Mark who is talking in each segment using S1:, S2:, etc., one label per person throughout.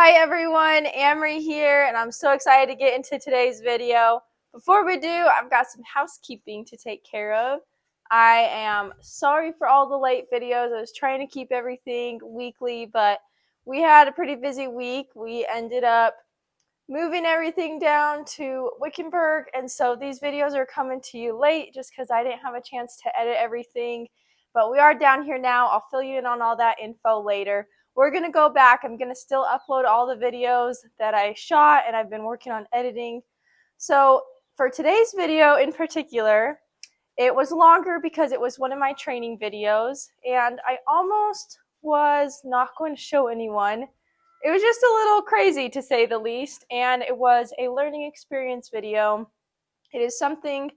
S1: Hi everyone, Amry here, and I'm so excited to get into today's video. Before we do, I've got some housekeeping to take care of. I am sorry for all the late videos. I was trying to keep everything weekly, but we had a pretty busy week. We ended up moving everything down to Wickenburg, and so these videos are coming to you late just because I didn't have a chance to edit everything. But we are down here now. I'll fill you in on all that info later. We're going to go back. I'm going to still upload all the videos that I shot and I've been working on editing. So for today's video in particular, it was longer because it was one of my training videos and I almost was not going to show anyone. It was just a little crazy to say the least, and it was a learning experience video. It is something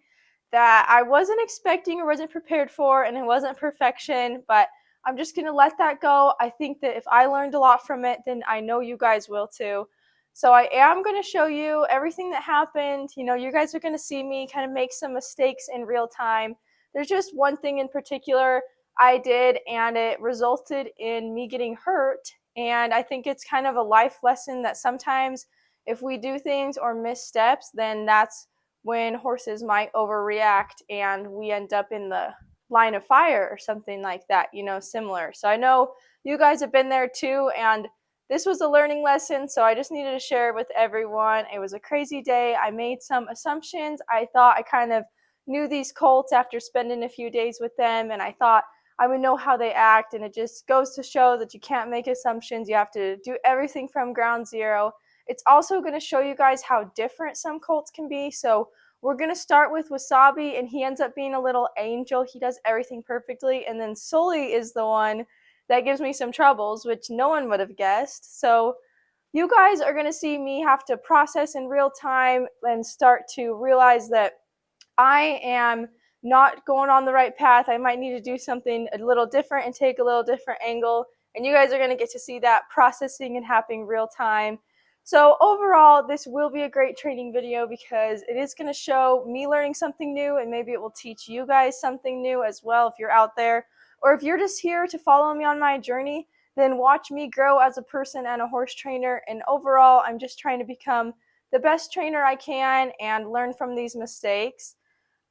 S1: that I wasn't expecting or wasn't prepared for, and it wasn't perfection, but I'm just going to let that go. I think that if I learned a lot from it, then I know you guys will too. So I am going to show you everything that happened. You know, you guys are going to see me kind of make some mistakes in real time. There's just one thing in particular I did, and it resulted in me getting hurt. And I think it's kind of a life lesson that sometimes if we do things or miss steps, then that's when horses might overreact and we end up in the line of fire or something like that, you know, similar. So I know you guys have been there too, and this was a learning lesson, so I just needed to share it with everyone. It was a crazy day. I made some assumptions. I thought I kind of knew these colts after spending a few days with them, and I thought I would know how they act, and it just goes to show that you can't make assumptions. You have to do everything from ground zero. It's also going to show you guys how different some colts can be. So we're going to start with Wasabi, and he ends up being a little angel. He does everything perfectly. And then Sully is the one that gives me some troubles, which no one would have guessed. So you guys are going to see me have to process in real time and start to realize that I am not going on the right path. I might need to do something a little different and take a little different angle. And you guys are going to get to see that processing and happening real time. So overall, this will be a great training video because it is going to show me learning something new, and maybe it will teach you guys something new as well if you're out there. Or if you're just here to follow me on my journey, then watch me grow as a person and a horse trainer. And overall, I'm just trying to become the best trainer I can and learn from these mistakes.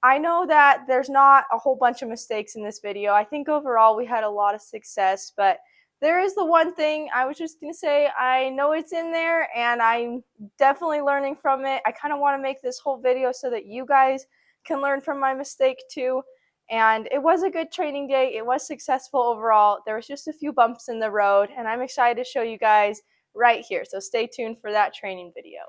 S1: I know that there's not a whole bunch of mistakes in this video. I think overall we had a lot of success, but there is the one thing I was just going to say. I know it's in there and I'm definitely learning from it. I kind of want to make this whole video so that you guys can learn from my mistake too. And it was a good training day. It was successful overall. There was just a few bumps in the road, and I'm excited to show you guys right here. So stay tuned for that training video.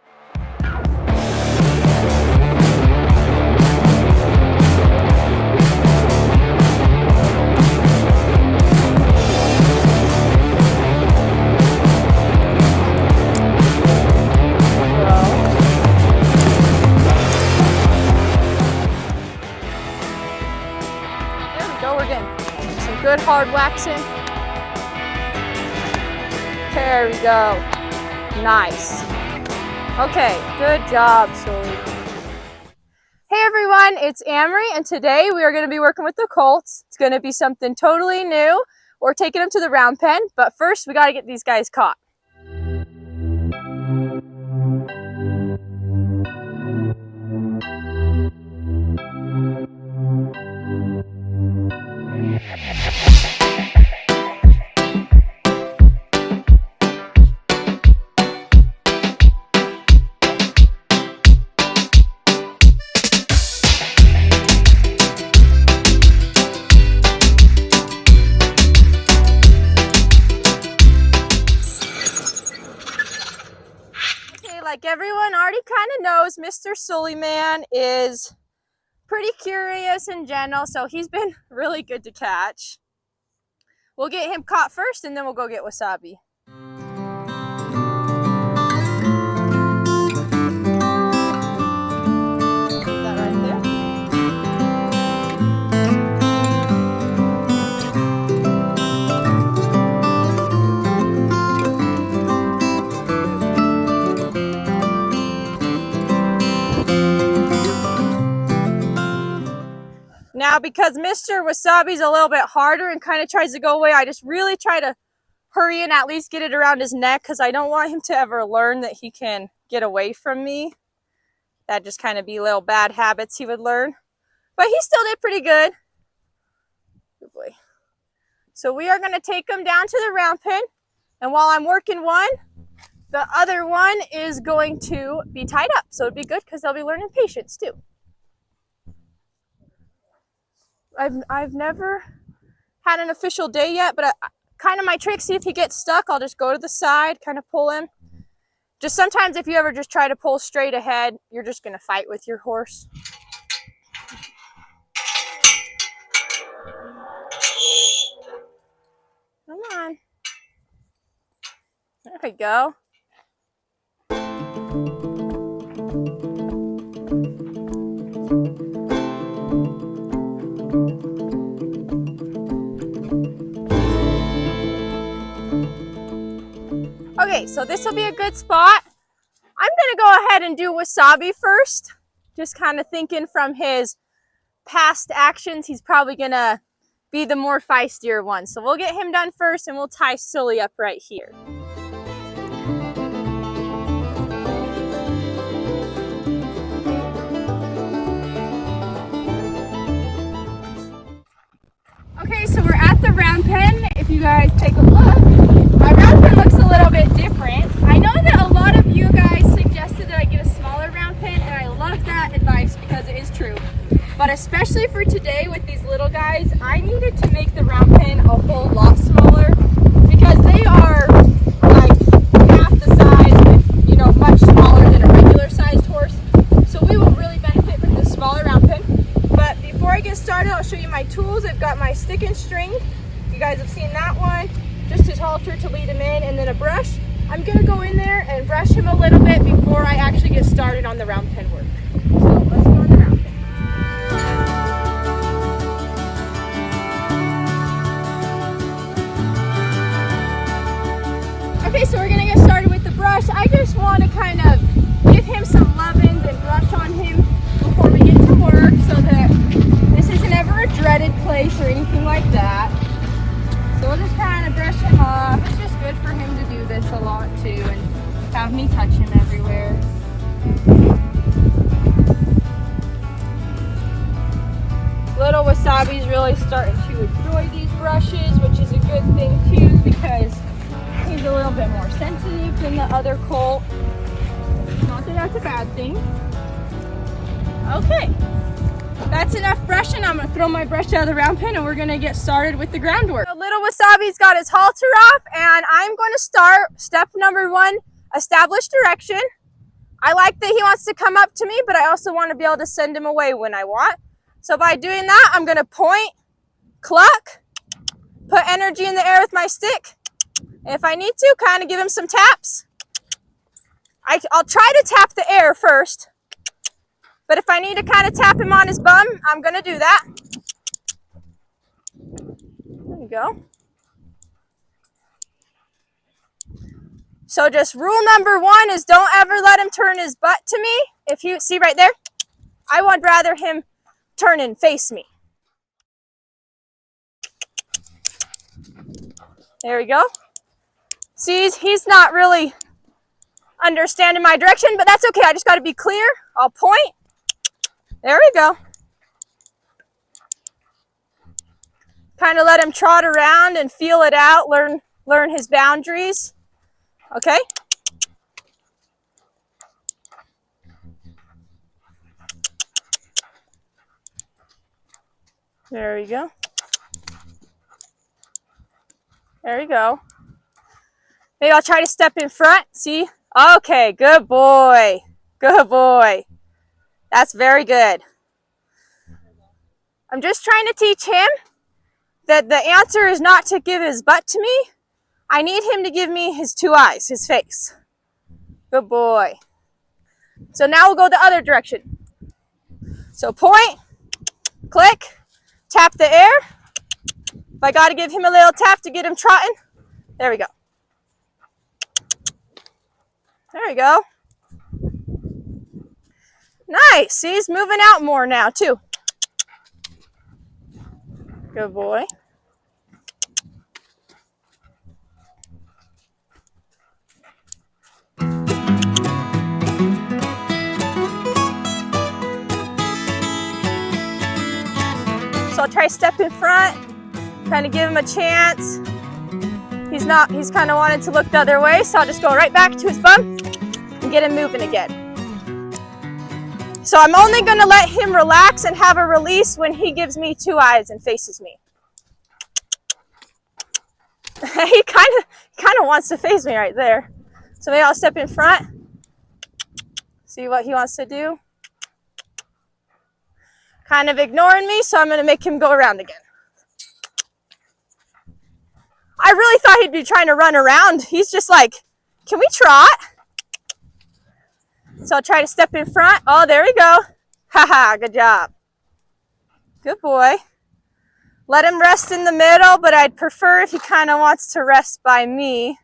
S1: Good hard waxing. There we go. Nice. Okay, good job, Sully. Hey everyone, it's Amry, and today we are going to be working with the colts. It's going to be something totally new. We're taking them to the round pen, but first we got to get these guys caught. Like everyone already kind of knows, Mr. Sully Man is pretty curious and gentle, so he's been really good to catch. We'll get him caught first and then we'll go get Wasabi. That right there. Now, because Mr. Wasabi's a little bit harder and kind of tries to go away, I just really try to hurry and at least get it around his neck because I don't want him to ever learn that he can get away from me. That'd just kind of be little bad habits he would learn. But he still did pretty good. Good boy. So we are going to take him down to the round pen. And while I'm working one, the other one is going to be tied up. So it'd be good because they'll be learning patience too. I've never had an official day yet, but kind of my trick, see if he gets stuck, I'll just go to the side, kind of pull him. Just sometimes if you ever just try to pull straight ahead, you're just going to fight with your horse. Come on. There we go. Okay, so this will be a good spot. I'm going to go ahead and do Wasabi first. Just kind of thinking from his past actions, he's probably going to be the more feistier one. So we'll get him done first and we'll tie Sully up right here. Okay, so we're at the round pen. If you guys take a look, my round pen looks a little bit different. I know that a lot of you guys suggested that I get a smaller round pen, and I love that advice because it is true. But especially for today with these little guys, I needed to make the round pen a whole lot smaller because they are like half the size, you know, much smaller than a regular sized horse. So we will really benefit from this smaller round pen. But before I get started, I'll show you my tools. I've got my stick and string. You guys have seen that one. Just his halter to lead him in, and then a brush. I'm gonna go in there and brush him a little bit before I actually get started on the round pen work. So let's go on the round pen. Okay, so we're gonna get started with the brush. I just want to kind of give him some lovin's and brush on him before we get to work so that this isn't ever a dreaded place or anything like that. So we'll just kind of brush him off. It's just good for him to do this a lot too and have me touch him everywhere. Little Wasabi's really starting to enjoy these brushes, which is a good thing too because he's a little bit more sensitive than the other colt. Not that that's a bad thing. Okay. That's enough brushing. I'm going to throw my brush out of the round pen and we're going to get started with the groundwork. So little Wasabi's got his halter off and I'm going to start step number 1, establish direction. I like that he wants to come up to me, but I also want to be able to send him away when I want. So by doing that, I'm going to point, cluck, put energy in the air with my stick. And if I need to, kind of give him some taps. I'll try to tap the air first. But if I need to kind of tap him on his bum, I'm going to do that. There you go. So just rule number 1 is don't ever let him turn his butt to me. If you see right there, I would rather him turn and face me. There we go. See, he's not really understanding my direction, but that's okay. I just got to be clear. I'll point. There we go. Kind of let him trot around and feel it out, learn his boundaries. Okay? There we go. There we go. Maybe I'll try to step in front. See? Okay, good boy. Good boy. That's very good. I'm just trying to teach him that the answer is not to give his butt to me. I need him to give me his 2 eyes, his face. Good boy. So now we'll go the other direction. So point, click, tap the air. If I got to give him a little tap to get him trotting, there we go. There we go. Nice. See, he's moving out more now, too. Good boy. try to step in front, kind of give him a chance. He's kind of wanted to look the other way, so I'll just go right back to his bum and get him moving again. So I'm only gonna let him relax and have a release when he gives me 2 eyes and faces me. He kind of wants to face me right there. So maybe I'll step in front, see what he wants to do. Kind of ignoring me, so I'm gonna make him go around again. I really thought he'd be trying to run around. He's just like, can we trot? So I'll try to step in front. Oh, there we go. Haha, good job. Good boy. Let him rest in the middle, but I'd prefer if he kind of wants to rest by me.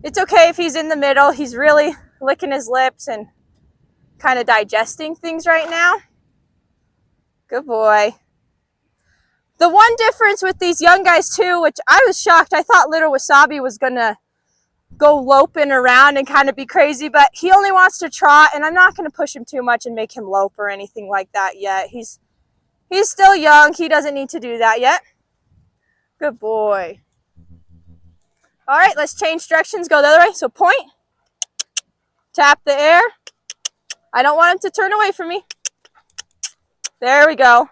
S1: It's okay if he's in the middle. He's really licking his lips and kind of digesting things right now. Good boy. The one difference with these young guys too, which I was shocked, I thought little Wasabi was gonna go loping around and kind of be crazy, but he only wants to trot, and I'm not gonna push him too much and make him lope or anything like that yet. He's still young, he doesn't need to do that yet. Good boy. All right, let's change directions, go the other way. So point, tap the air. I don't want him to turn away from me. There we go.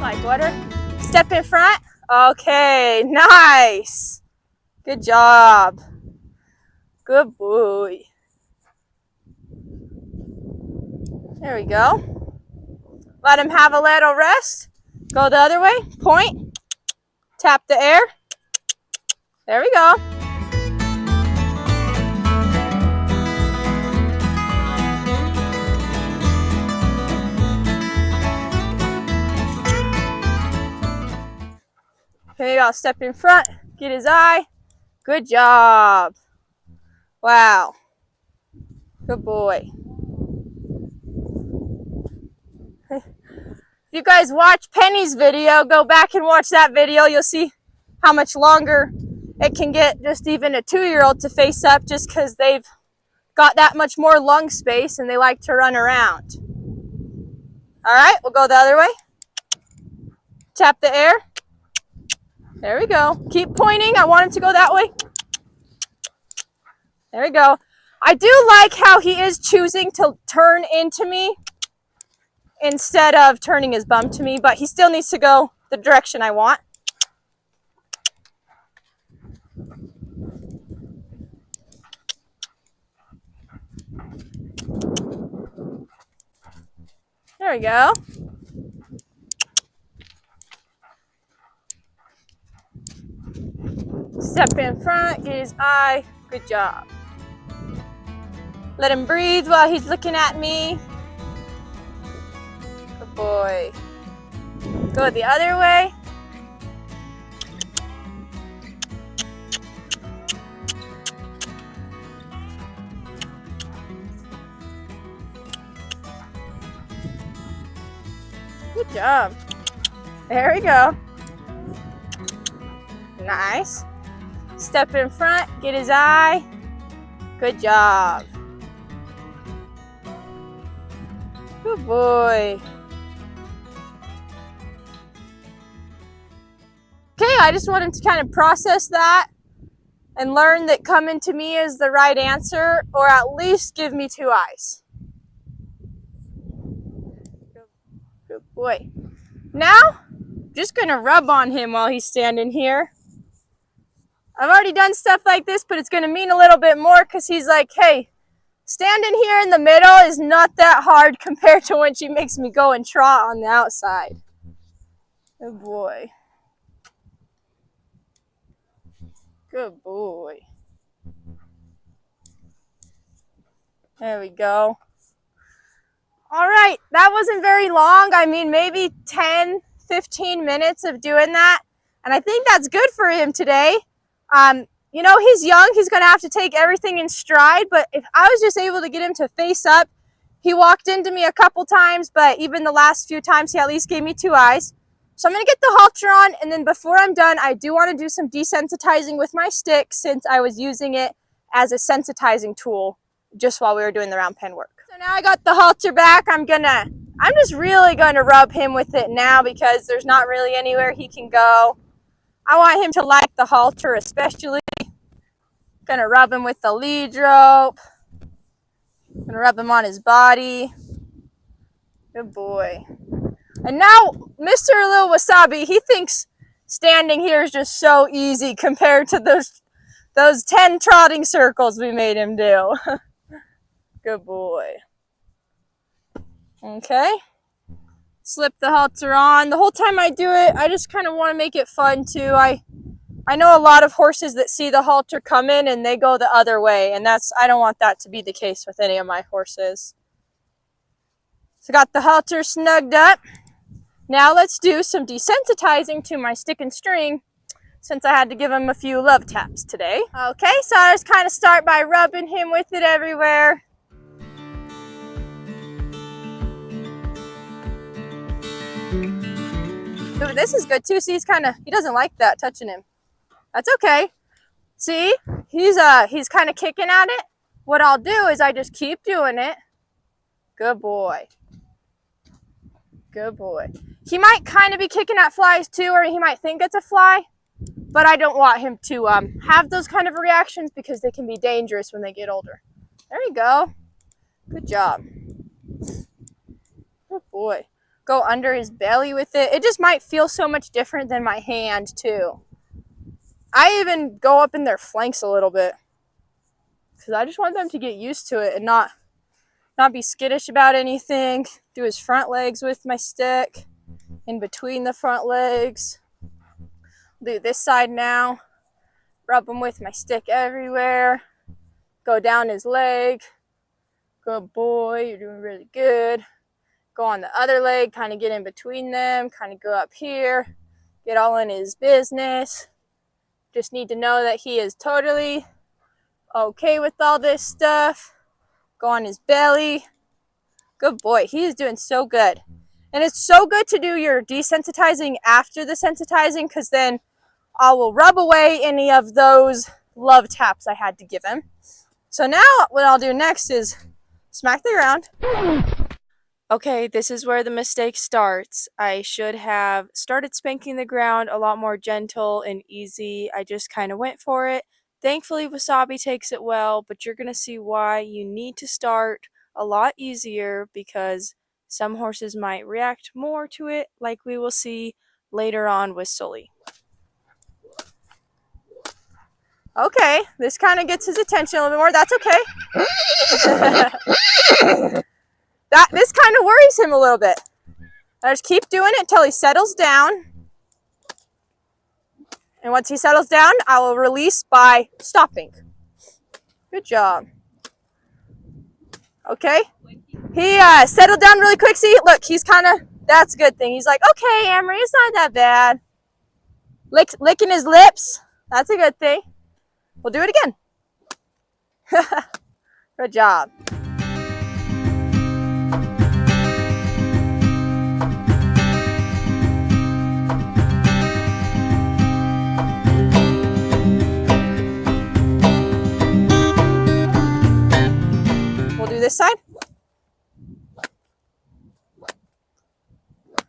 S1: Like water. Step in front. Okay, nice. Good job. Good boy. There we go. Let him have a little rest. Go the other way. Point. Tap the air. There we go. Okay, I'll step in front, get his eye. Good job. Wow. Good boy. If you guys watch Penny's video, go back and watch that video. You'll see how much longer it can get just even a 2-year-old to face up, just because they've got that much more lung space and they like to run around. All right, we'll go the other way. Tap the air. There we go. Keep pointing. I want him to go that way. There we go. I do like how he is choosing to turn into me instead of turning his bum to me, but he still needs to go the direction I want. There we go. Step in front, get his eye. Good job. Let him breathe while he's looking at me. Good boy. Go the other way. Good job. There we go. Nice. Step in front, get his eye. Good job. Good boy. Okay, I just want him to kind of process that and learn that coming to me is the right answer, or at least give me 2 eyes. Good boy. Now, I'm just gonna rub on him while he's standing here. I've already done stuff like this, but it's going to mean a little bit more because he's like, hey, standing here in the middle is not that hard compared to when she makes me go and trot on the outside. Good boy. Good boy. There we go. All right, that wasn't very long. I mean, maybe 10, 15 minutes of doing that. And I think that's good for him today. You know, he's young, he's going to have to take everything in stride, but if I was just able to get him to face up, He walked into me a couple times, but even the last few times he at least gave me 2 eyes. So I'm going to get the halter on, and then before I'm done, I do want to do some desensitizing with my stick since I was using it as a sensitizing tool just while we were doing the round pen work. So now I got the halter back. I'm just really going to rub him with it now because there's not really anywhere he can go. I want him to like the halter especially. Going to rub him with the lead rope. Going to rub him on his body. Good boy. And now, Mr. Little Wasabi, he thinks standing here is just so easy compared to those 10 trotting circles we made him do. Good boy. Okay. Slip the halter on. The whole time I do it, I just kind of want to make it fun too. I know a lot of horses that see the halter come in and they go the other way, and I don't want that to be the case with any of my horses. So got the halter snugged up. Now let's do some desensitizing to my stick and string since I had to give him a few love taps today. Okay, so I just kind of start by rubbing him with it everywhere. Ooh, this is good too. See, he doesn't like that touching him. That's okay. See, he's kind of kicking at it. What I'll do is I just keep doing it. Good boy. Good boy. He might kind of be kicking at flies too, or he might think it's a fly, but I don't want him to have those kind of reactions because they can be dangerous when they get older. There you go. Good job. Good boy. Go under his belly with it. It just might feel so much different than my hand too. I even go up in their flanks a little bit because I just want them to get used to it and not be skittish about anything. Do his front legs with my stick, in between the front legs. Do this side now. Rub him with my stick everywhere. Go down his leg. Good boy, you're doing really good. Go on the other leg, kind of get in between them, kind of go up here, get all in his business. Just need to know that he is totally okay with all this stuff. Go on his belly. Good boy. He is doing so good. And it's so good to do your desensitizing after the sensitizing because then I will rub away any of those love taps I had to give him. So now what I'll do next is smack the ground. Okay, this is where the mistake starts. I should have started spanking the ground a lot more gentle and easy. I just kind of went for it. Thankfully, Wasabi takes it well, but you're going to see why you need to start a lot easier because some horses might react more to it, like we will see later on with Sully. Okay, this kind of gets his attention a little bit more. That's okay. This kind of worries him a little bit. I just keep doing it until he settles down. And once he settles down, I will release by stopping. Good job. Okay. He settled down really quick. See, look, he's kind of, that's a good thing. He's like, okay, Amry, it's not that bad. Licking his lips. That's a good thing. We'll do it again. Good job. This side.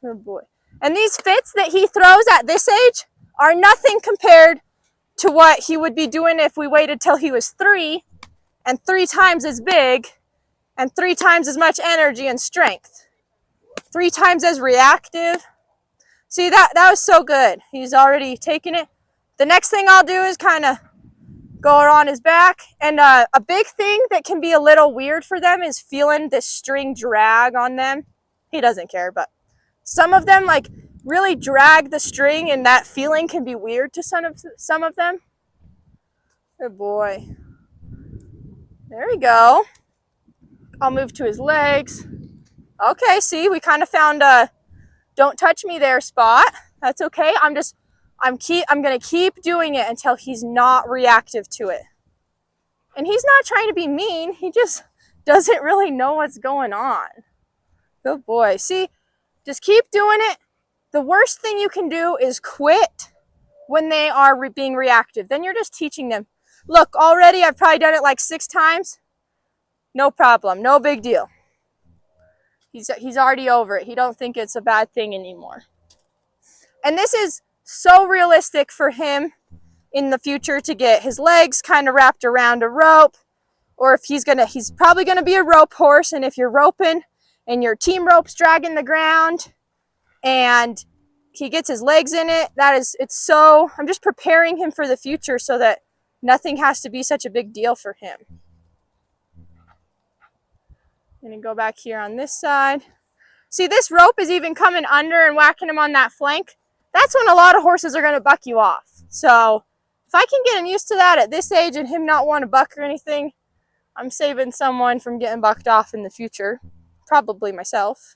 S1: Good boy. And these fits that he throws at this age are nothing compared to what he would be doing if we waited till he was 3 and 3 times as big and 3 times as much energy and strength. 3 times as reactive. See, that was so good. He's already taken it. The next thing I'll do is kind of go on his back. And a big thing that can be a little weird for them is feeling this string drag on them. He doesn't care, but some of them like really drag the string and that feeling can be weird to some of them. Good boy. There we go. I'll move to his legs. Okay, see, we kind of found a don't touch me there spot. That's okay. I'm going to keep doing it until he's not reactive to it. And he's not trying to be mean. He just doesn't really know what's going on. Good boy. See, just keep doing it. The worst thing you can do is quit when they are being reactive. Then you're just teaching them. Look, already I've probably done it like 6 times. No problem, no big deal. He's already over it. He don't think it's a bad thing anymore. And this is so realistic for him in the future to get his legs kind of wrapped around a rope, or if he's probably gonna be a rope horse, and if you're roping and your team rope's dragging the ground and he gets his legs in it, I'm just preparing him for the future so that nothing has to be such a big deal for him. I'm gonna go back here on this side. See, this rope is even coming under and whacking him on that flank. That's when a lot of horses are gonna buck you off. So if I can get him used to that at this age and him not want to buck or anything, I'm saving someone from getting bucked off in the future. Probably myself.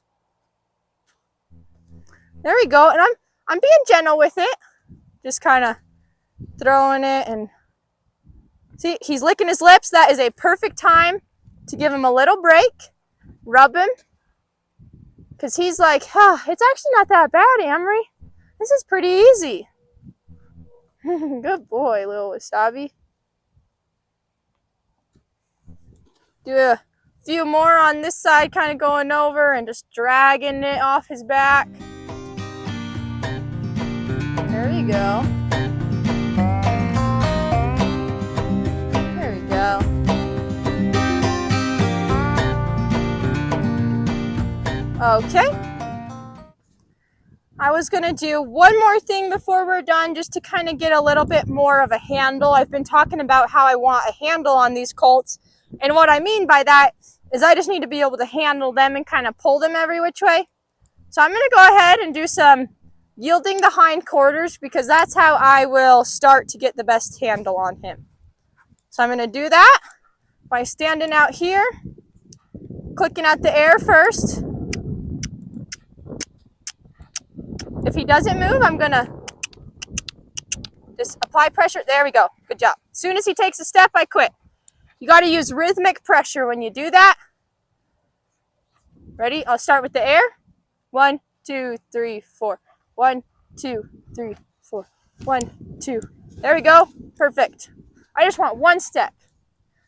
S1: There we go. And I'm being gentle with it. Just kind of throwing it, and see, he's licking his lips. That is a perfect time to give him a little break. Rub him. Because he's like, it's actually not that bad, Amry. This is pretty easy. Good boy, little Wasabi. Do a few more on this side, kind of going over and just dragging it off his back. There we go. There we go. Okay. I was going to do one more thing before we're done, just to kind of get a little bit more of a handle. I've been talking about how I want a handle on these colts. And what I mean by that is I just need to be able to handle them and kind of pull them every which way. So I'm going to go ahead and do some yielding the hindquarters, because that's how I will start to get the best handle on him. So I'm going to do that by standing out here, clicking at the air first. If he doesn't move, I'm going to just apply pressure. There we go. Good job. As soon as he takes a step, I quit. You got to use rhythmic pressure when you do that. Ready? I'll start with the air. 1, 2, 3, 4. 1, 2, 3, 4. 1, 2. There we go. Perfect. I just want one step.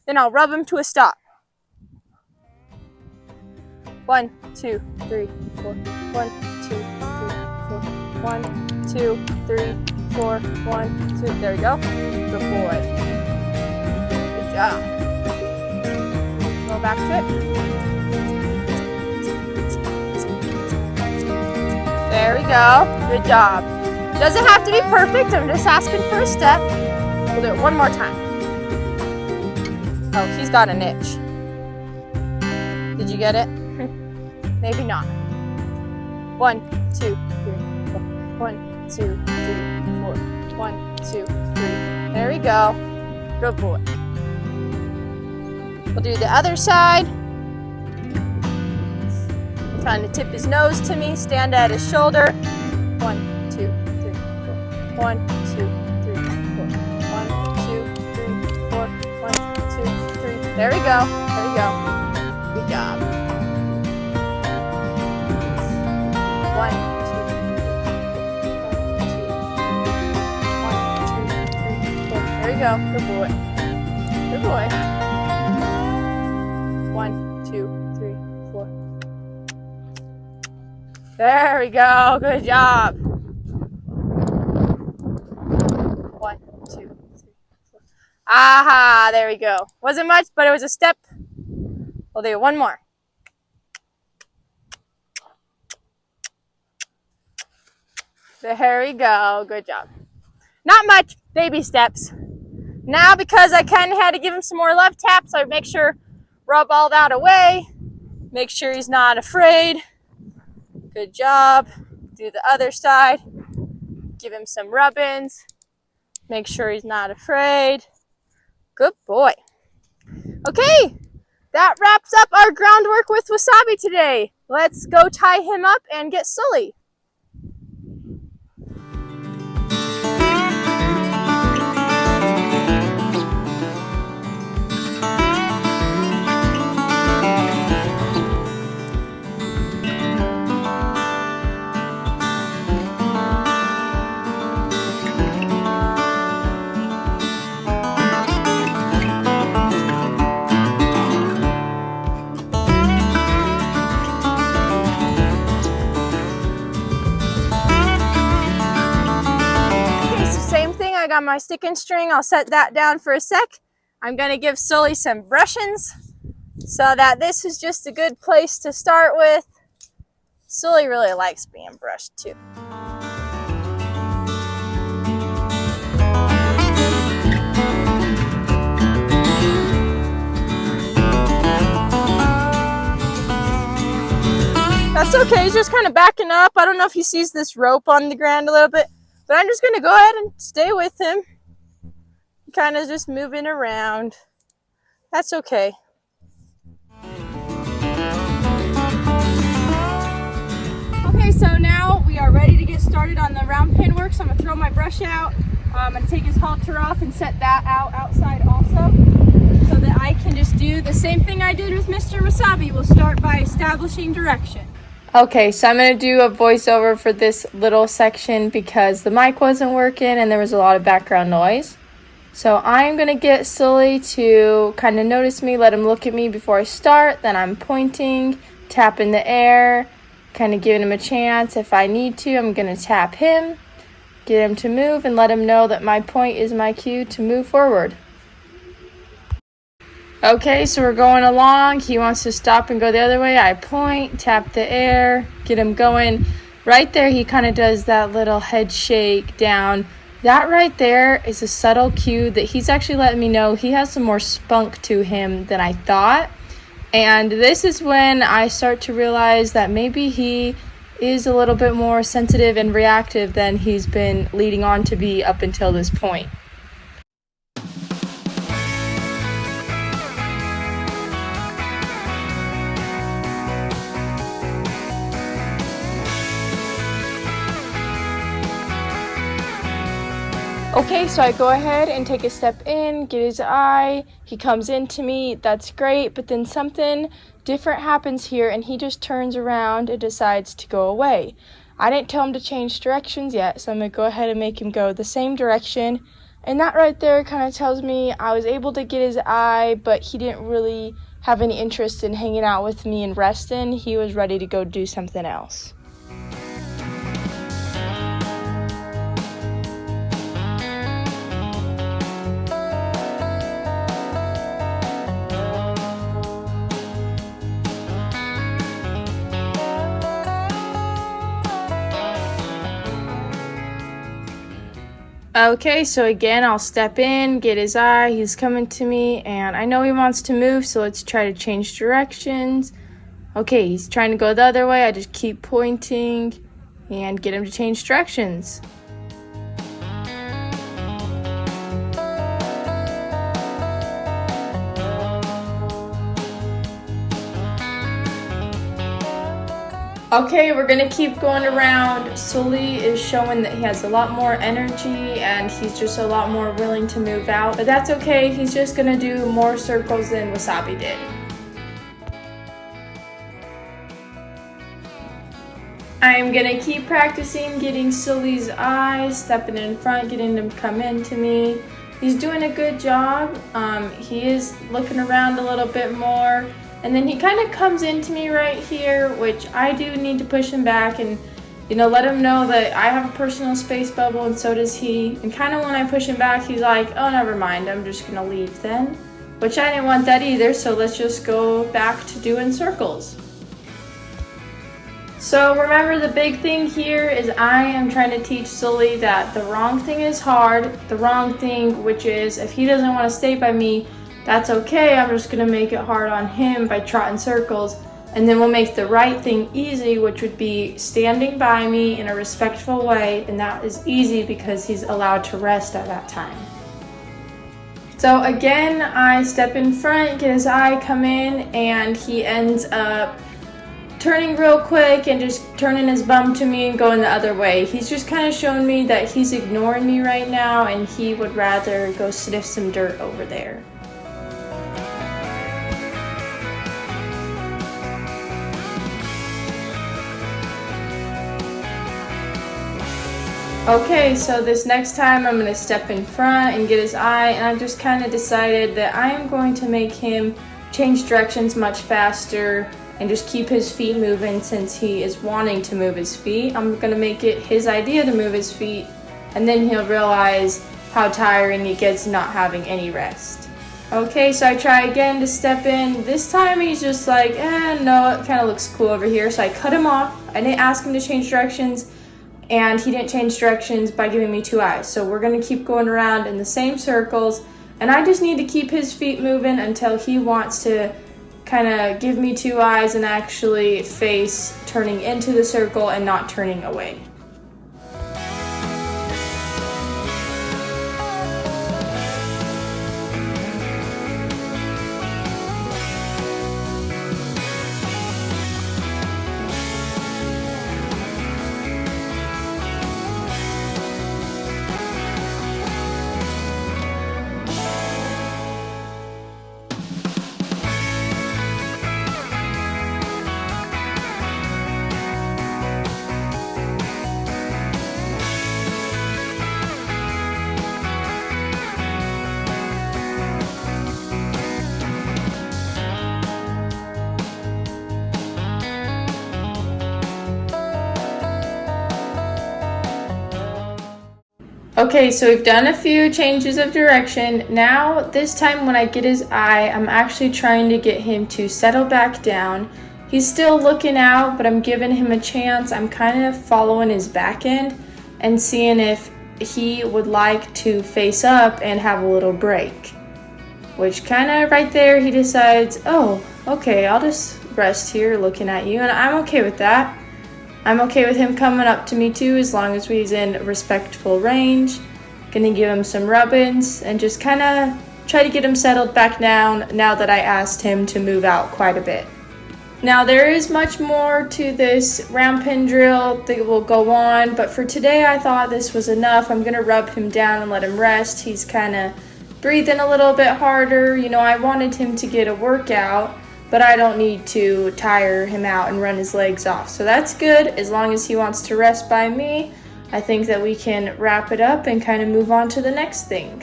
S1: Then I'll rub him to a stop. 1, 2, 3, 4. 1, 2, 3, 4. 1, 2, 3, 4. 1, 2. There we go. Good boy. Good job. Go back to it. There we go. Good job. Doesn't have to be perfect. I'm just asking for a step. We'll do it one more time. Oh, he's got an itch. Did you get it? Maybe not. 1, 2, 3, 4. 1, 2, 3, 4. 1, 2, 3. There we go. Good boy. We'll do the other side. Kind of tip his nose to me, stand at his shoulder. 1, 2, 3, 4. 1, 2, 3, 4. 1, 2, 3, 4. 1, 2, 3. There we go. There we go. Good job. 1, 2, 3, 4. 1, 2, 3, 4. There we go. Good boy. Good boy. 1, 2, 3, 4. There we go. Good job. 1, 2, 3, 4. Aha, there we go. Wasn't much, but it was a step. We'll do one more. There we go. Good job. Not much, baby steps. Now, because I kind of had to give him some more love taps, I make sure, rub all that away. Make sure he's not afraid. Good job. Do the other side. Give him some rub-ins. Make sure he's not afraid. Good boy. Okay, that wraps up our groundwork with Wasabi today. Let's go tie him up and get Sully. my stick and string. I'll set that down for a sec. I'm going to give Sully some brushings so that this is just a good place to start with. Sully really likes being brushed too. That's okay, he's just kind of backing up. I don't know if he sees this rope on the ground a little bit, but I'm just going to go ahead and stay with him. Kind of just moving around. That's okay. Okay, so now we are ready to get started on the round pen work. So I'm going to throw my brush out. I'm going to take his halter off and set that out outside also, so that I can just do the same thing I did with Mr. Wasabi. We'll start by establishing direction. Okay, so I'm going to do a voiceover for this little section because the mic wasn't working and there was a lot of background noise. So I'm going to get Sully to kind of notice me, let him look at me before I start. Then I'm pointing, tapping the air, kind of giving him a chance. If I need to, I'm going to tap him, get him to move, and let him know that my point is my cue to move forward. Okay, so we're going along. He wants to stop and go the other way. I point, tap the air, get him going. Right there, he kind of does that little head shake down. That right there is a subtle cue that he's actually letting me know he has some more spunk to him than I thought. And this is when I start to realize that maybe he is a little bit more sensitive and reactive than he's been leading on to be up until this point. Okay, so I go ahead and take a step in, get his eye, he comes into me, that's great, but then something different happens here and he just turns around and decides to go away. I didn't tell him to change directions yet, so I'm going to go ahead and make him go the same direction, and that right there kind of tells me I was able to get his eye, but he didn't really have any interest in hanging out with me and resting. He was ready to go do something else. Okay, so again, I'll step in, get his eye, he's coming to me, and I know he wants to move, so let's try to change directions. Okay, he's trying to go the other way, I just keep pointing and get him to change directions. Okay, we're going to keep going around. Sully is showing that he has a lot more energy and he's just a lot more willing to move out. But that's okay, he's just going to do more circles than Wasabi did. I'm going to keep practicing getting Sully's eyes, stepping in front, getting him to come into me. He's doing a good job. He is looking around a little bit more. And then he kind of comes into me right here, which I do need to push him back and, let him know that I have a personal space bubble and so does he. And kind of when I push him back, he's like, oh, never mind, I'm just going to leave then. Which I didn't want that either, so let's just go back to doing circles. So remember, the big thing here is I am trying to teach Sully that the wrong thing is hard. The wrong thing, which is if he doesn't want to stay by me, that's okay, I'm just going to make it hard on him by trotting circles, and then we'll make the right thing easy, which would be standing by me in a respectful way, and that is easy because he's allowed to rest at that time. So again, I step in front, get his eye, come in, and he ends up turning real quick and just turning his bum to me and going the other way. He's just kind of showing me that he's ignoring me right now and he would rather go sniff some dirt over there. Okay, so this next time I'm going to step in front and get his eye, and I've just kind of decided that I am going to make him change directions much faster and just keep his feet moving since he is wanting to move his feet. I'm going to make it his idea to move his feet, and then he'll realize how tiring it gets not having any rest. Okay, so I try again to step in. This time he's just like, no, it kind of looks cool over here. So I cut him off. I didn't ask him to change directions, and he didn't change directions by giving me 2 eyes. So we're gonna keep going around in the same circles, and I just need to keep his feet moving until he wants to kind of give me 2 eyes and actually face turning into the circle and not turning away. Okay, so we've done a few changes of direction. Now, this time when I get his eye, I'm actually trying to get him to settle back down. He's still looking out, but I'm giving him a chance. I'm kind of following his back end and seeing if he would like to face up and have a little break. Which kind of right there, he decides, oh, okay, I'll just rest here looking at you, and I'm okay with that. I'm okay with him coming up to me too, as long as he's in respectful range. Gonna give him some rub-ins and just kind of try to get him settled back down now that I asked him to move out quite a bit. Now there is much more to this round pen drill that will go on, but for today I thought this was enough. I'm gonna rub him down and let him rest. He's kind of breathing a little bit harder. You know, I wanted him to get a workout, but I don't need to tire him out and run his legs off. So that's good. As long as he wants to rest by me, I think that we can wrap it up and kind of move on to the next thing.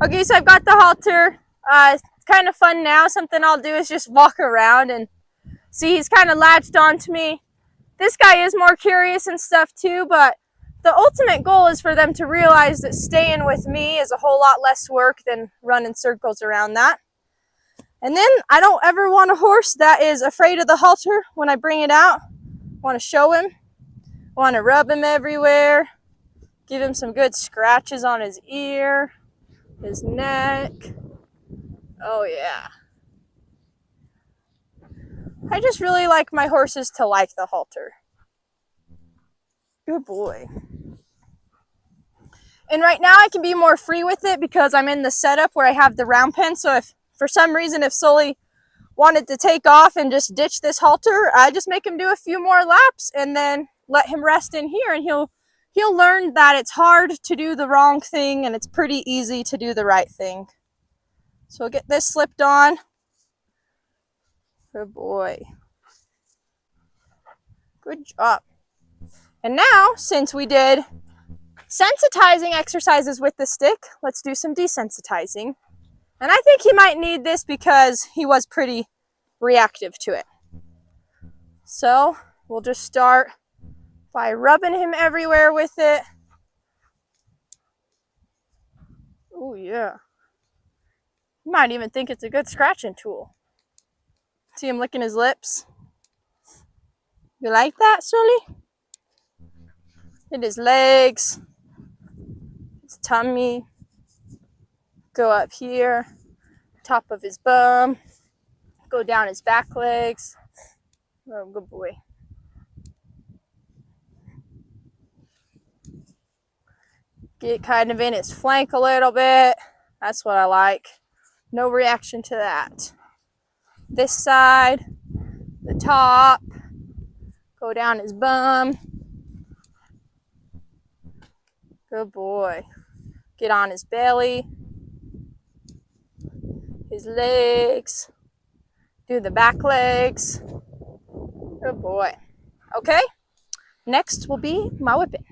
S1: Okay, so I've got the halter. It's kind of fun now. Something I'll do is just walk around and see he's kind of latched onto me. This guy is more curious and stuff too, but the ultimate goal is for them to realize that staying with me is a whole lot less work than running circles around that. And then I don't ever want a horse that is afraid of the halter when I bring it out. I want to show him, I want to rub him everywhere, give him some good scratches on his ear, his neck. Oh yeah. I just really like my horses to like the halter. Good boy. And right now I can be more free with it because I'm in the setup where I have the round pen. So if for some reason if Sully wanted to take off and just ditch this halter, I just make him do a few more laps and then let him rest in here, and he'll learn that it's hard to do the wrong thing and it's pretty easy to do the right thing. So we'll get this slipped on. Good boy. Good job. And now, since we did sensitizing exercises with the stick, let's do some desensitizing. And I think he might need this because he was pretty reactive to it. So we'll just start by rubbing him everywhere with it. Oh yeah. You might even think it's a good scratching tool. See him licking his lips? You like that, Sully? Hit his legs, his tummy, go up here, top of his bum, go down his back legs. Oh, good boy. Get kind of in his flank a little bit. That's what I like. No reaction to that. This side, the top, go down his bum. Good boy. Get on his belly, his legs, do the back legs. Good boy. Okay, next will be my whipping.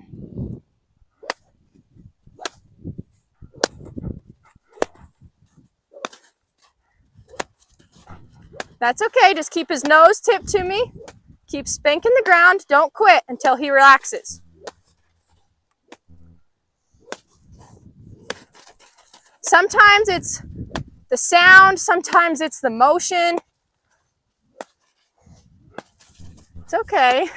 S1: That's okay, just keep his nose tipped to me. keep spanking the ground. Don't quit until he relaxes. Sometimes it's the sound, sometimes it's the motion. It's okay.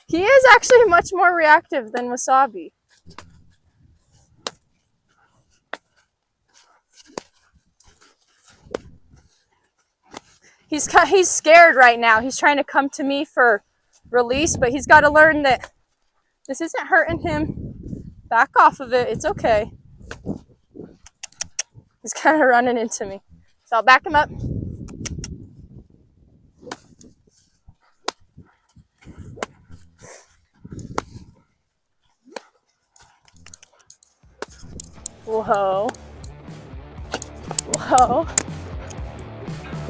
S1: He is actually much more reactive than Wasabi. He's scared right now. He's trying to come to me for release, but he's got to learn that this isn't hurting him. Back off of it. It's okay. He's kind of running into me. So I'll back him up. Whoa. Whoa.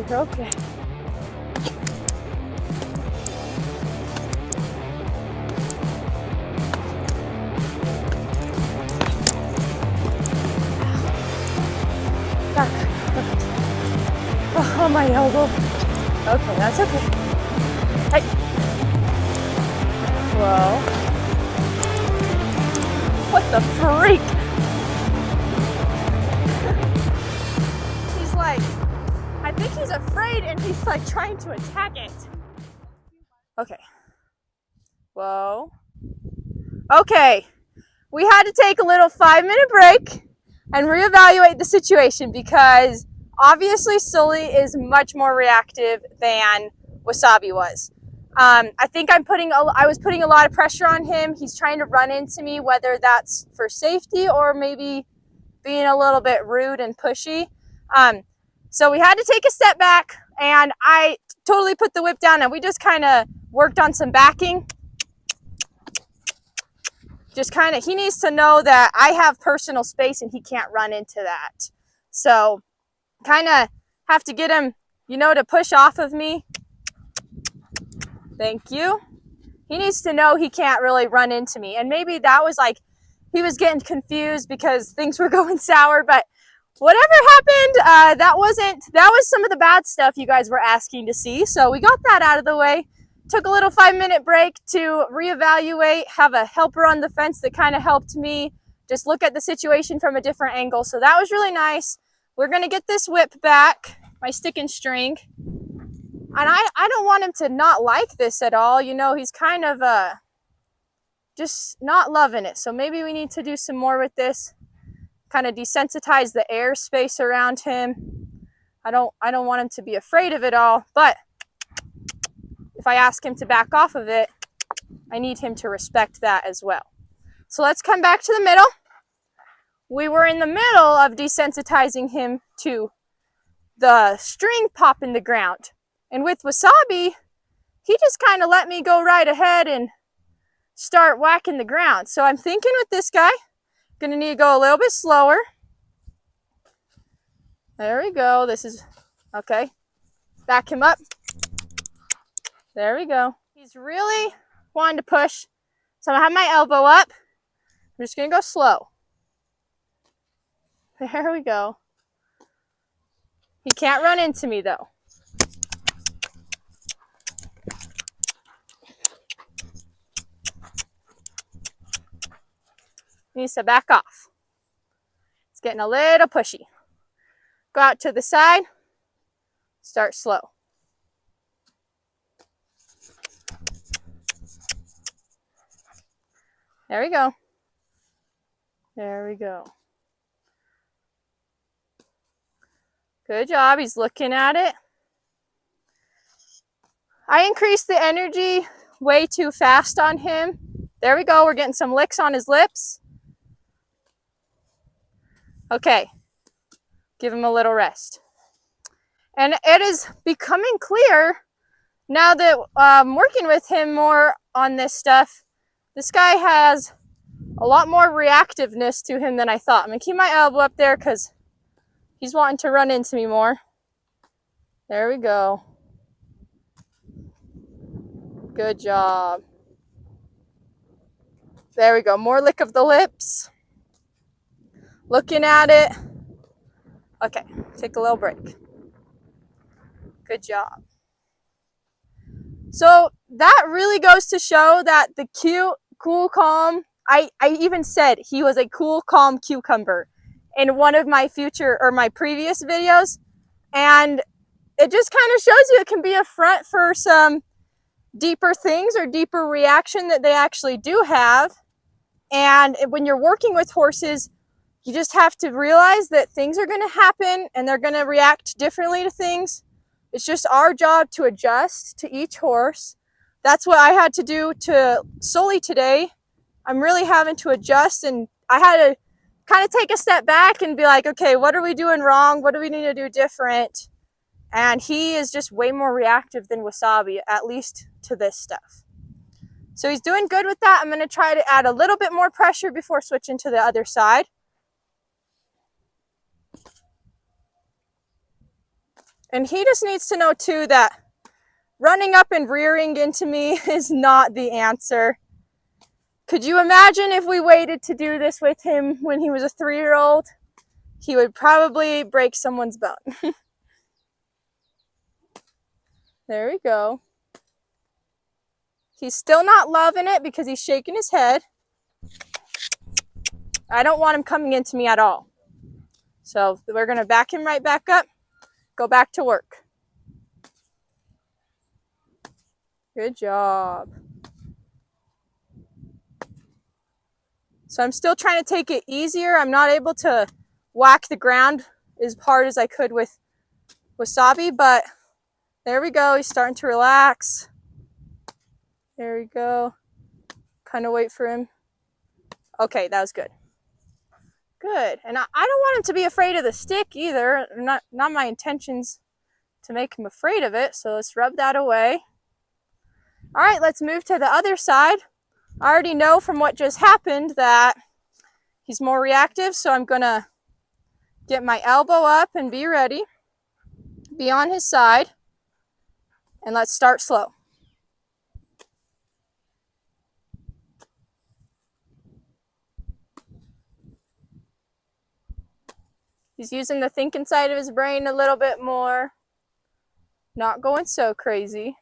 S1: You're okay. Back. Oh, my elbow. Okay, that's okay. Hey. Whoa. What the freak? He's like, I think he's afraid and he's like trying to attack it. Okay. Whoa. Okay. We had to take a little 5-minute break and reevaluate the situation because obviously Sully is much more reactive than Wasabi was. I think I was putting a lot of pressure on him. He's trying to run into me, whether that's for safety or maybe being a little bit rude and pushy. So we had to take a step back and I totally put the whip down and we just kind of worked on some backing. Just kind of, he needs to know that I have personal space and he can't run into that. So kind of have to get him, you know, to push off of me. Thank you. He needs to know he can't really run into me. And maybe that was like, he was getting confused because things were going sour, but whatever happened, that was some of the bad stuff you guys were asking to see. So we got that out of the way. Took a little 5-minute break to reevaluate, have a helper on the fence that kind of helped me just look at the situation from a different angle. So that was really nice. We're going to get this whip back, my stick and string. And I don't want him to not like this at all. You know, he's kind of just not loving it. So maybe we need to do some more with this. Kind of desensitize the airspace around him. I don't want him to be afraid of it all, but if I ask him to back off of it, I need him to respect that as well. So let's come back to the middle. We were in the middle of desensitizing him to the string pop in the ground. And with Wasabi, he just kind of let me go right ahead and start whacking the ground. So I'm thinking with this guy, gonna need to go a little bit slower. There we go. This is okay. Back him up. There we go. He's really wanting to push. So I'm gonna have my elbow up. I'm just gonna go slow. There we go. He can't run into me though. He needs to back off. It's getting a little pushy. Go out to the side. Start slow. There we go. There we go. Good job. He's looking at it. I increased the energy way too fast on him. There we go. We're getting some licks on his lips. Okay. Give him a little rest. And it is becoming clear now that I'm working with him more on this stuff. This guy has a lot more reactiveness to him than I thought. I'm going to keep my elbow up there because he's wanting to run into me more. There we go. Good job. There we go. More lick of the lips. Looking at it. Okay, take a little break. Good job. So that really goes to show that the cute, cool, calm, I even said he was a cool, calm cucumber in one of my my previous videos. And it just kind of shows you it can be a front for some deeper things or deeper reaction that they actually do have. And when you're working with horses, you just have to realize that things are going to happen and they're going to react differently to things. It's just our job to adjust to each horse. That's what I had to do to Sully today. I'm really having to adjust, and I had to kind of take a step back and be like, okay, what are we doing wrong? What do we need to do different? And he is just way more reactive than Wasabi, at least to this stuff. So he's doing good with that. I'm going to try to add a little bit more pressure before switching to the other side. And he just needs to know too that running up and rearing into me is not the answer. Could you imagine if we waited to do this with him when he was a 3-year-old? He would probably break someone's bone. There we go. He's still not loving it because he's shaking his head. I don't want him coming into me at all. So we're going to back him right back up. Go back to work. Good job. So I'm still trying to take it easier. I'm not able to whack the ground as hard as I could with Wasabi, but there we go. He's starting to relax. There we go. Kind of wait for him. Okay, that was good. Good. And I don't want him to be afraid of the stick either. Not my intentions to make him afraid of it. So let's rub that away. All right, let's move to the other side. I already know from what just happened that he's more reactive, so I'm going to get my elbow up and be ready. Be on his side. And let's start slow. He's using the thinking side of his brain a little bit more. Not going so crazy.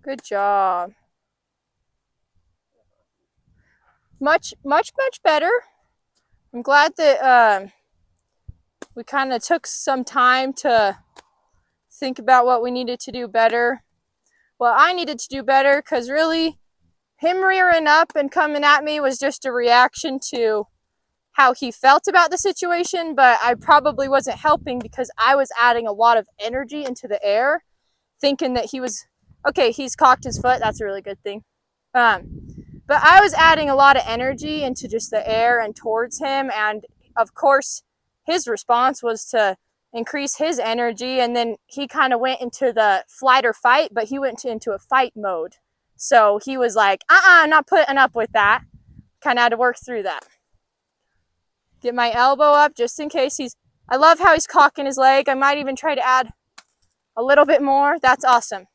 S1: Good job. Much better. I'm glad that we kind of took some time to think about what we needed to do better. Well, I needed to do better because really him rearing up and coming at me was just a reaction to how he felt about the situation, but I probably wasn't helping because I was adding a lot of energy into the air, thinking that he was, okay, he's cocked his foot. That's a really good thing. But I was adding a lot of energy into just the air and towards him. And of course, his response was to increase his energy. And then he kind of went into the flight or fight, but he went into a fight mode. So he was like, I'm not putting up with that. Kind of had to work through that. Get my elbow up just in case I love how he's cocking his leg. I might even try to add a little bit more. That's awesome.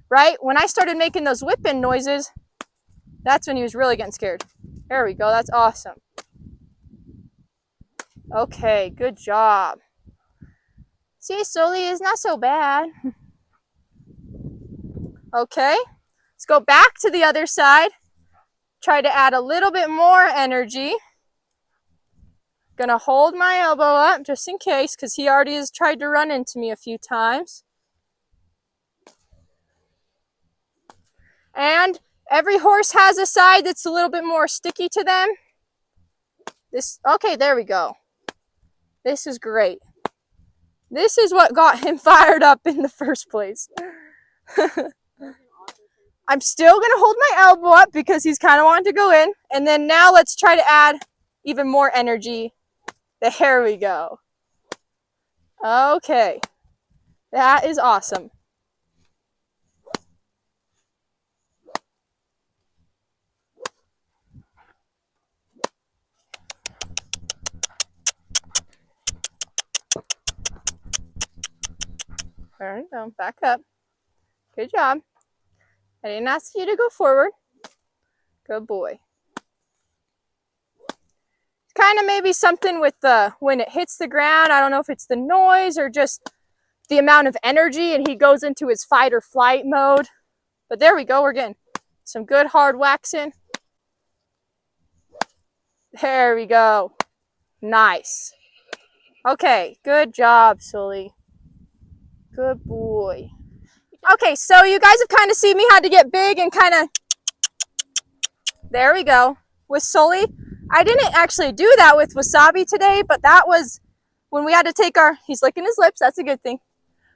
S1: Right? When I started making those whipping noises, that's when he was really getting scared. There we go. That's awesome. Okay, good job. See, Sully is not so bad. Okay, let's go back to the other side. Try to add a little bit more energy. Gonna hold my elbow up just in case, because he already has tried to run into me a few times. And every horse has a side that's a little bit more sticky to them. Okay, there we go. This is great. This is what got him fired up in the first place. I'm still going to hold my elbow up because he's kind of wanting to go in. And then now let's try to add even more energy. There we go. Okay. That is awesome. There we go. Back up. Good job. I didn't ask you to go forward. Good boy. He's kind of maybe something with when it hits the ground. I don't know if it's the noise or just the amount of energy, and he goes into his fight or flight mode. But there we go. We're getting some good hard waxing. There we go. Nice. Okay, good job, Sully. Good boy. Okay, so you guys have kind of seen me how to get big and kind of... There we go. With Sully, I didn't actually do that with Wasabi today, but that was when we had to take our... He's licking his lips. That's a good thing.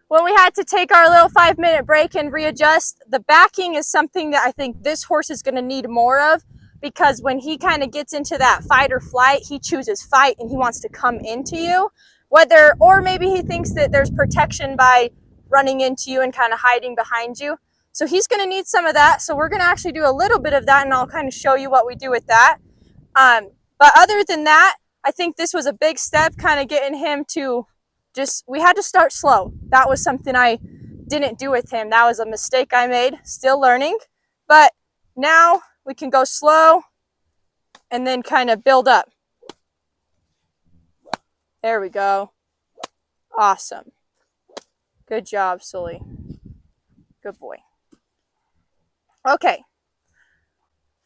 S1: When we had to take our little 5-minute break and readjust, the backing is something that I think this horse is going to need more of, because when he kind of gets into that fight or flight, he chooses fight and he wants to come into you. Or maybe he thinks that there's protection by running into you and kind of hiding behind you. So he's going to need some of that. So we're going to actually do a little bit of that, and I'll kind of show you what we do with that. But other than that, I think this was a big step, kind of getting him to we had to start slow. That was something I didn't do with him. That was a mistake I made, still learning. But now we can go slow and then kind of build up. There we go. Awesome. Good job, Sully. Good boy. Okay.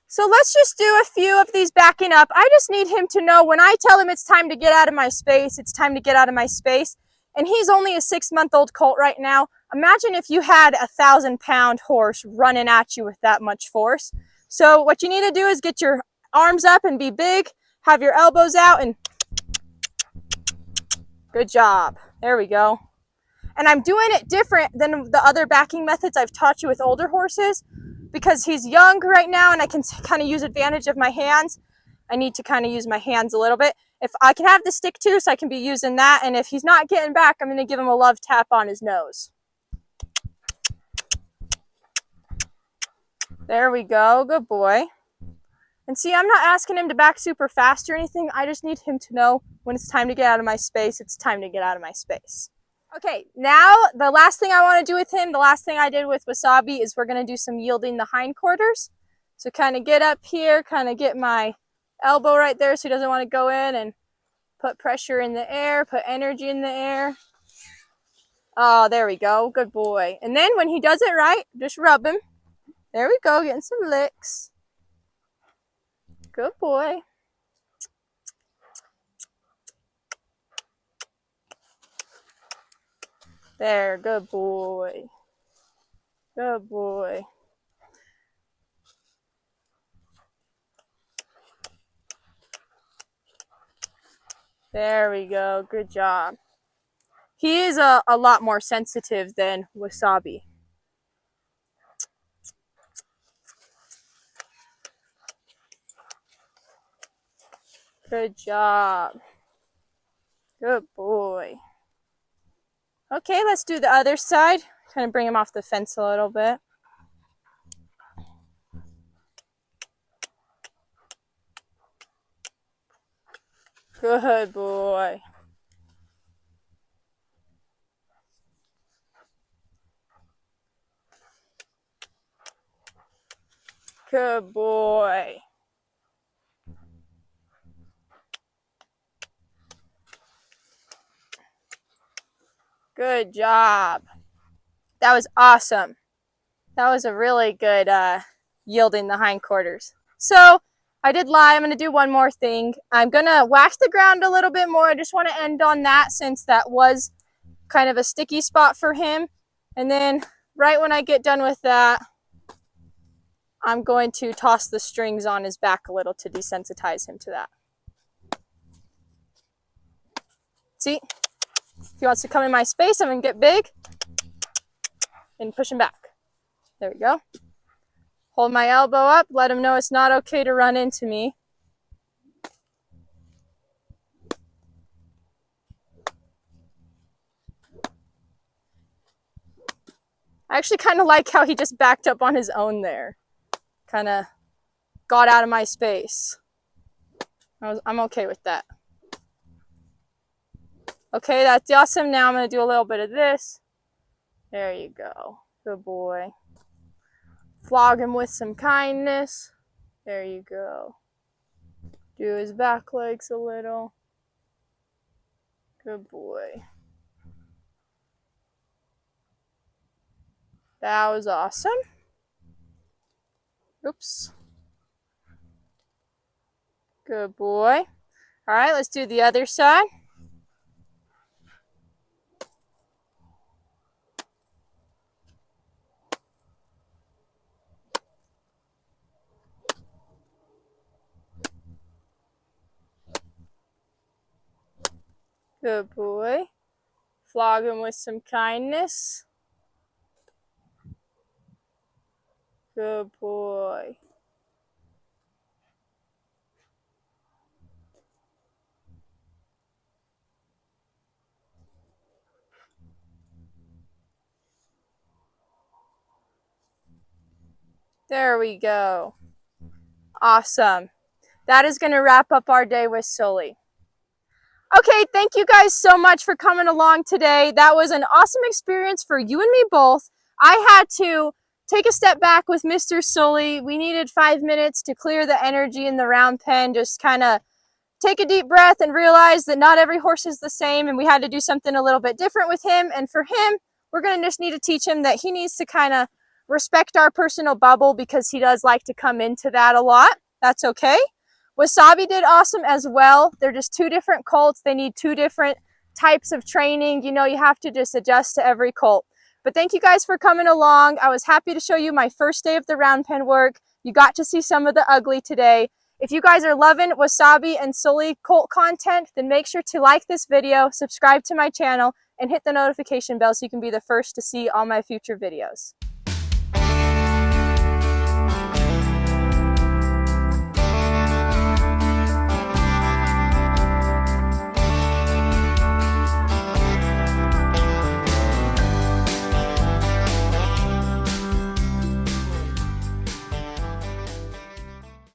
S1: So let's just do a few of these backing up. I just need him to know when I tell him it's time to get out of my space, it's time to get out of my space. And he's only a 6-month-old colt right now. Imagine if you had a 1,000-pound horse running at you with that much force. So what you need to do is get your arms up and be big, have your elbows out, and good job. There we go. And I'm doing it different than the other backing methods I've taught you with older horses, because he's young right now and I can kind of use advantage of my hands. I need to kind of use my hands a little bit. If I can have the stick too, so I can be using that. And if he's not getting back, I'm going to give him a love tap on his nose. There we go. Good boy. And see, I'm not asking him to back super fast or anything. I just need him to know when it's time to get out of my space, it's time to get out of my space. Okay, now the last thing I want to do with him, the last thing I did with Wasabi, is we're going to do some yielding the hindquarters. So kind of get up here, kind of get my elbow right there so he doesn't want to go in, and put pressure in the air, put energy in the air. Oh, there we go. Good boy. And then when he does it right, just rub him. There we go, getting some licks. Good boy. There, good boy. Good boy. There we go. Good job. He is a lot more sensitive than Wasabi. Good job. Good boy. Okay, let's do the other side. Kind of bring him off the fence a little bit. Good boy. Good boy. Good job. That was awesome. That was a really good yielding the hindquarters. So I did lie. I'm going to do one more thing. I'm going to wax the ground a little bit more. I just want to end on that, since that was kind of a sticky spot for him. And then right when I get done with that, I'm going to toss the strings on his back a little to desensitize him to that. See? If he wants to come in my space, I'm going to get big and push him back. There we go. Hold my elbow up, let him know it's not okay to run into me. I actually kind of like how he just backed up on his own there. Kind of got out of my space. I'm okay with that. Okay, that's awesome. Now I'm going to do a little bit of this. There you go. Good boy. Flog him with some kindness. There you go. Do his back legs a little. Good boy. That was awesome. Oops. Good boy. All right, let's do the other side. Good boy. Flog him with some kindness. Good boy. There we go. Awesome. That is going to wrap up our day with Sully. Okay, thank you guys so much for coming along today. That was an awesome experience for you and me both. I had to take a step back with Mr. Sully. We needed 5 minutes to clear the energy in the round pen, just kind of take a deep breath and realize that not every horse is the same, and we had to do something a little bit different with him. And for him, we're going to just need to teach him that he needs to kind of respect our personal bubble, because he does like to come into that a lot. That's okay. Wasabi did awesome as well. They're just two different colts. They need two different types of training. You know, you have to just adjust to every colt. But thank you guys for coming along. I was happy to show you my first day of the round pen work. You got to see some of the ugly today. If you guys are loving Wasabi and Sully colt content, then make sure to like this video, subscribe to my channel, and hit the notification bell so you can be the first to see all my future videos.